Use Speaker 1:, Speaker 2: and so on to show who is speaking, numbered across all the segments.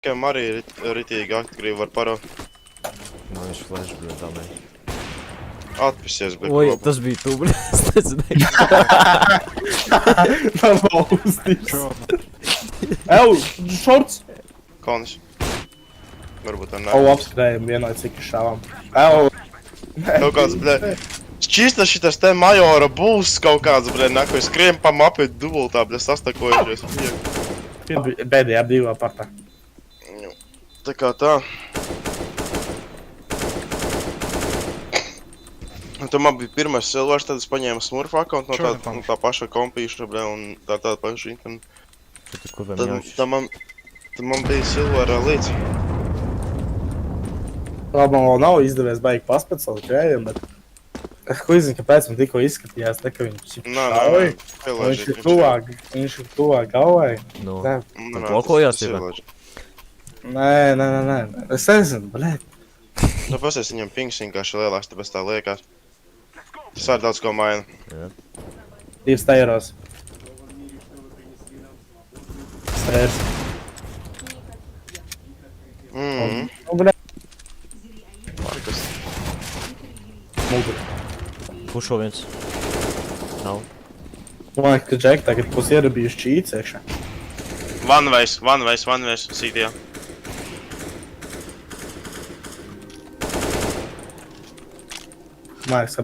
Speaker 1: Kam arī ritīgi aktīvi var parot.
Speaker 2: Nu, viņš flash, bļa, damai.
Speaker 1: Atpisies, bet
Speaker 2: Oi,
Speaker 1: kopā.
Speaker 2: tas bija tu, bļa, es nezināju.
Speaker 3: Nav uztīts. Ew, šorts!
Speaker 1: Konis. Varbūt tā
Speaker 3: O,
Speaker 1: nē.
Speaker 3: apskrējam vienlaicīgi šāvām. Ew!
Speaker 1: Kaut kāds, bļa, šķista šitas te majora būs kaut kāds, bļa, nako skriem pa mapi dubultā, bļa, sastakojušies.
Speaker 3: Bēdējā brīvā partā.
Speaker 1: Tā kā tā. Un tad man bija pirmais silvers, tad es paņēmu smurfu akkauntu no tā paša kompīša, bļa, un tā paša internetu.
Speaker 2: Tu kurvam
Speaker 1: Tad
Speaker 2: ļaušas?
Speaker 1: tad man bija silverā līdz.
Speaker 3: Labi, man vēl nav izdevies baigi paspēt savu krējiem, bet... Ko izzinu, kāpēc man tikko izskatījās, tā ka viņš šauj. Viņš ir tuvāk galvai.
Speaker 2: Nu,
Speaker 3: Nē,
Speaker 2: tad blokojās, jā?
Speaker 3: nē. Es nezinu, blēt.
Speaker 1: Nu, pasies viņam pings vienkārši lielāks, tāpēc tā liekas. Tas arī daudz ko maina.
Speaker 2: Jā.
Speaker 3: 2 steiros. Steirs.
Speaker 1: Mhm.
Speaker 3: Nu, blēt.
Speaker 1: Markas.
Speaker 3: Mugur.
Speaker 2: Pušo viens. Nav.
Speaker 3: Man liekas, ka Džek tagad būs ierabījuši čīts iekšā.
Speaker 1: One ways, sītījā.
Speaker 3: Man liekas, ka...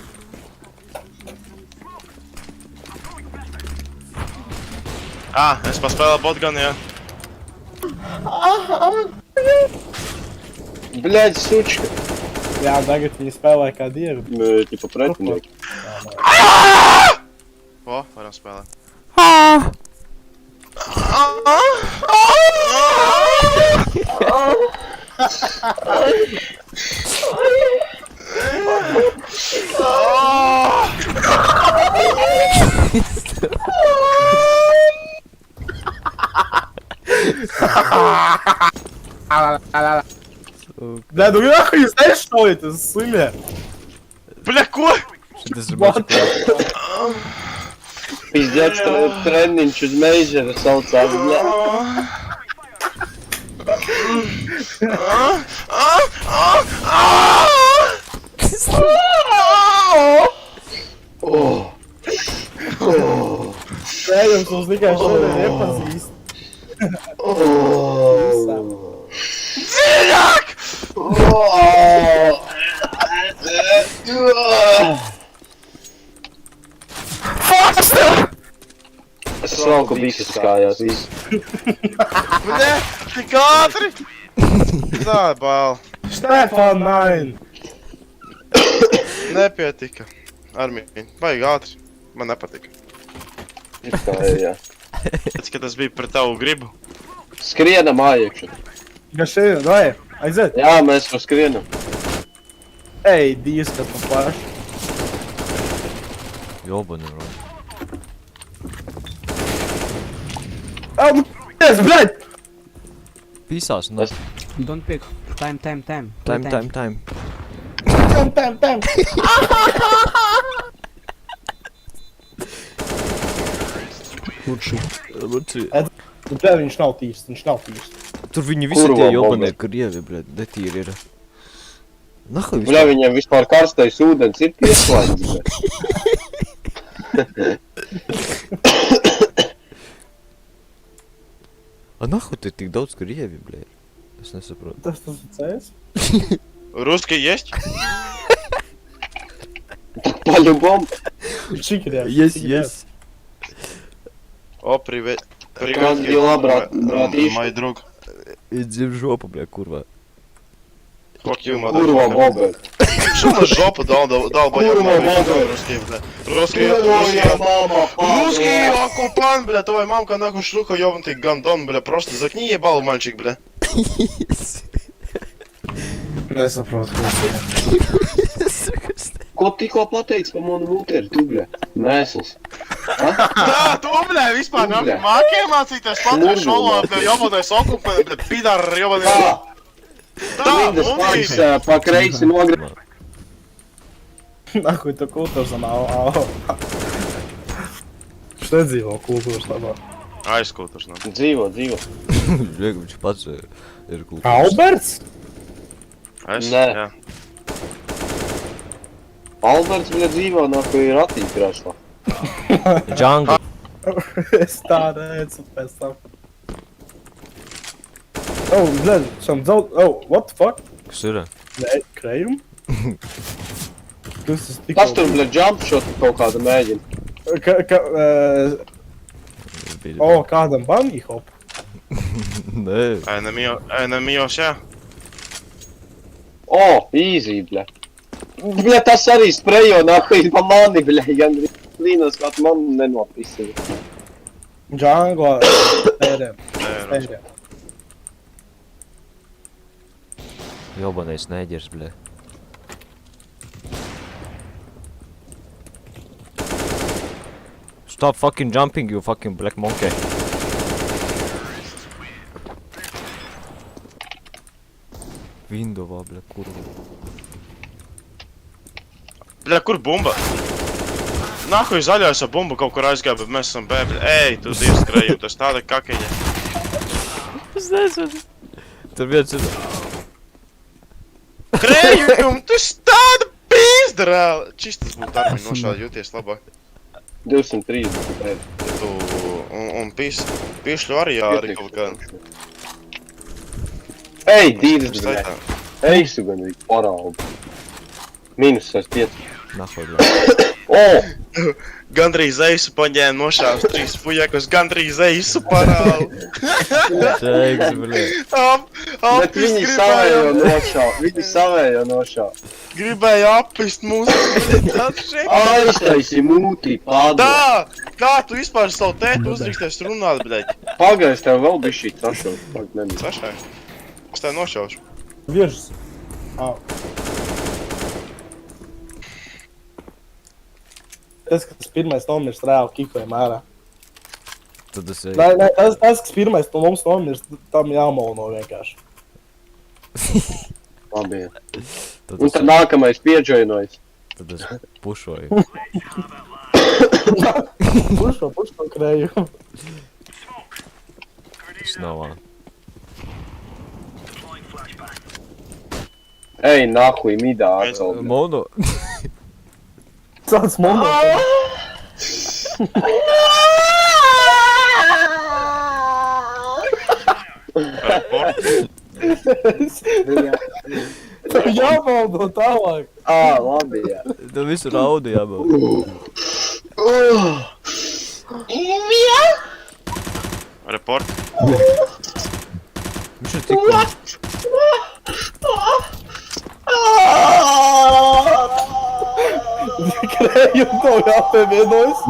Speaker 1: Es paspēlēju botganu, jā.
Speaker 4: Блядь, сучка.
Speaker 3: Jā, tagad viņi spēlē kā dievi.
Speaker 4: Типа противник.
Speaker 1: O, varam spēlēt.
Speaker 3: Nē, nu nāku jūs nešaujat, tas slimie.
Speaker 1: Bļa, ko?
Speaker 2: Šitas ir baču.
Speaker 4: Пиздец, тренинг uz meižera saucās, bļa.
Speaker 3: Nē, jums mums tikai šodien iepazīst.
Speaker 1: Dziļāk!
Speaker 4: Es salku bišas kājās visu.
Speaker 1: Bļa, tik ātri! Tā, bāl.
Speaker 3: Štefan, nein!
Speaker 1: Nepietika. Armīni, baigi ātri. Man nepatika.
Speaker 4: Jā.
Speaker 1: Pēc, ka tas bija par tavu gribu.
Speaker 4: Skrienam ājekšu.
Speaker 3: Kas šeit, vai? Aiziet!
Speaker 4: Jā, mēs jau skrienam.
Speaker 3: Ej, Dievs, kas man plaši.
Speaker 2: Jobani, bro.
Speaker 3: Au, nu, es, bļaļ!
Speaker 2: Pīsās, nu.
Speaker 5: Don't pick. Time.
Speaker 2: Time.
Speaker 3: Tam.
Speaker 2: Lūdzu.
Speaker 3: Bļaļ, viņš nav tīrs.
Speaker 2: Tur viņi visi
Speaker 4: Kurva
Speaker 2: tie jobanie
Speaker 4: bomba?
Speaker 2: krievi, bļa, detīri ir. Nahoj
Speaker 4: Bļa, viņam vispār karstais ūdens ir pieslēgts, bļa.
Speaker 2: A nahoj te tik daudz krievi, bļa. Es nesaprotu.
Speaker 3: Tas ir cēs?
Speaker 1: Ruski есть?
Speaker 4: По-любому.
Speaker 3: Čikirēs.
Speaker 2: Yes.
Speaker 1: О, привет.
Speaker 4: Как дела, братишка?
Speaker 1: Мой друг.
Speaker 2: Иди в жопу, бля, курва.
Speaker 1: Fuck you,
Speaker 4: Kurva
Speaker 1: motherfucker.
Speaker 4: bobe.
Speaker 1: Что на жопу долбоёб,
Speaker 4: Kurva bobe.
Speaker 1: русский, бля. Русский оккупант, бля, твоя мамка нахуй шлюха, ёбнутый гандон, бля, просто заткни ебало, мальчик, бля.
Speaker 3: Nesaprotu.
Speaker 4: Ko tikko pateici pa manu muteri, tu, bļa? Mēsls.
Speaker 1: Tā, tu, bля, vispār
Speaker 4: Tu, bļa.
Speaker 1: māki iemācīties latviešu valodu, bля, jobotais okupē, bля, pidar, jobotais. Tā,
Speaker 4: Lindas
Speaker 1: un
Speaker 4: pāris pa kreisi nogri.
Speaker 3: Nahuj, tu kultūras nav. Šeit dzīvo kultūras labā.
Speaker 1: Aizkulturs, nav.
Speaker 4: Dzīvo.
Speaker 2: Viņš pats ir kultūrs.
Speaker 3: Alberts?
Speaker 1: Es?
Speaker 4: Nē.
Speaker 1: Jā.
Speaker 4: Alberts, bļa, dzīvo nāko ir attīkrāšā.
Speaker 2: Džungla.
Speaker 3: Es tā redzu pēc tam. Oh, blēd, šam daudz... Oh, what the fuck?
Speaker 2: Kas ir?
Speaker 3: Nē, krējumi? Tas ir
Speaker 4: Kas tur, bļa, jump shot kaut kāda mēģina?
Speaker 3: Oh, kādam bunny hop?
Speaker 2: Nē.
Speaker 1: Enemijos, jā.
Speaker 4: O, easy, bļa. Bļa, tas arī sprejo nāko pa mani, bļa, gandrīz līnos, kā tu man nenopisīja.
Speaker 3: Džungla stēriem.
Speaker 2: Jobanais neģers, bļē. Stop fucking jumping, you fucking black monkey. Windowā, bļē, kurva.
Speaker 1: Bļa, kur bumba? Nākuj zaļais ar bumbu kaut kur aizgāja, bet mēs esam bēbļi. Ej, tu dievs skrējumi, tas tāda kakiņa.
Speaker 2: Es nezinu. Tur viens ir...
Speaker 1: Krējumi, tu esi tāda pīzda reāli. Čistas būtu armiņ nošādi jūties labāk.
Speaker 4: 230, bļa.
Speaker 1: Tu, un pīšļu arī jāri kaut kādu.
Speaker 4: Ej, dīdis, bļa. Ej, su gandrīz paraugu. Minus 5.
Speaker 2: Nahoj, bļē.
Speaker 4: O!
Speaker 1: Gandrīz eisu paņēma nošāvis 3 fujekus, gandrīz eisu parālu.
Speaker 2: Teiks, bļē.
Speaker 4: Bet viņi savējo nošāv,
Speaker 1: Gribēja apist mūsu, tāds šeit.
Speaker 4: Aiztaisi mūtī, pādod.
Speaker 1: Tā! Kā tu vispār savu tētu uzdrīksties runāt, bļaļ?
Speaker 4: Pagaiz tev vēl bišķīt sašaut, pag nebija.
Speaker 1: Sašai? Es tev nošaušu.
Speaker 3: Viržas. Au. Tas, kas pirmais nomirst, reāli kikoja mērā.
Speaker 2: Tad es
Speaker 3: Nē, tas, kas pirmais no mums nomirst, tam jāmalno vienkārši.
Speaker 4: Labi.
Speaker 2: Tad
Speaker 4: Un tad nākamais pieģoinojas.
Speaker 2: Tad es pušoju.
Speaker 3: Pušo krējumu.
Speaker 2: Tas nav.
Speaker 4: Ej, nahuj, midā atcelt.
Speaker 2: Mono.
Speaker 3: Tāds moments. Tev jāmalno tālāk.
Speaker 4: Ā, labi, jā.
Speaker 2: Tev visu raudu jābūt.
Speaker 1: Report.
Speaker 2: Viņš ir tikko.
Speaker 3: Krējumu tev jāpievienojas.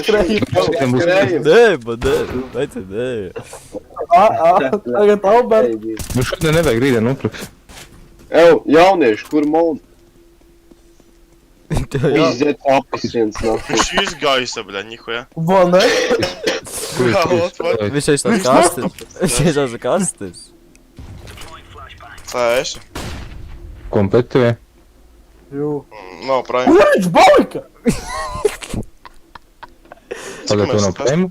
Speaker 3: Krējumu.
Speaker 2: Nē, man nē. Vajadzē, nē.
Speaker 3: Tagad Albert.
Speaker 6: Nu šodien nevajag rītdien nopirkt.
Speaker 4: Ew, jaunieši, kur moldi?
Speaker 2: Tev jā.
Speaker 4: Iziet apasiens nahuj.
Speaker 1: Viņš izgaisa, bļa, nihuja.
Speaker 3: Vai ne?
Speaker 1: Jā, ot.
Speaker 2: Viņš aiz tās kastes. Viņš aiz tās kastes.
Speaker 1: Tā esu.
Speaker 6: Komplektē.
Speaker 3: Jū.
Speaker 1: Nav prime.
Speaker 3: Kur viņš balika?
Speaker 6: Tagad to nav prēmu.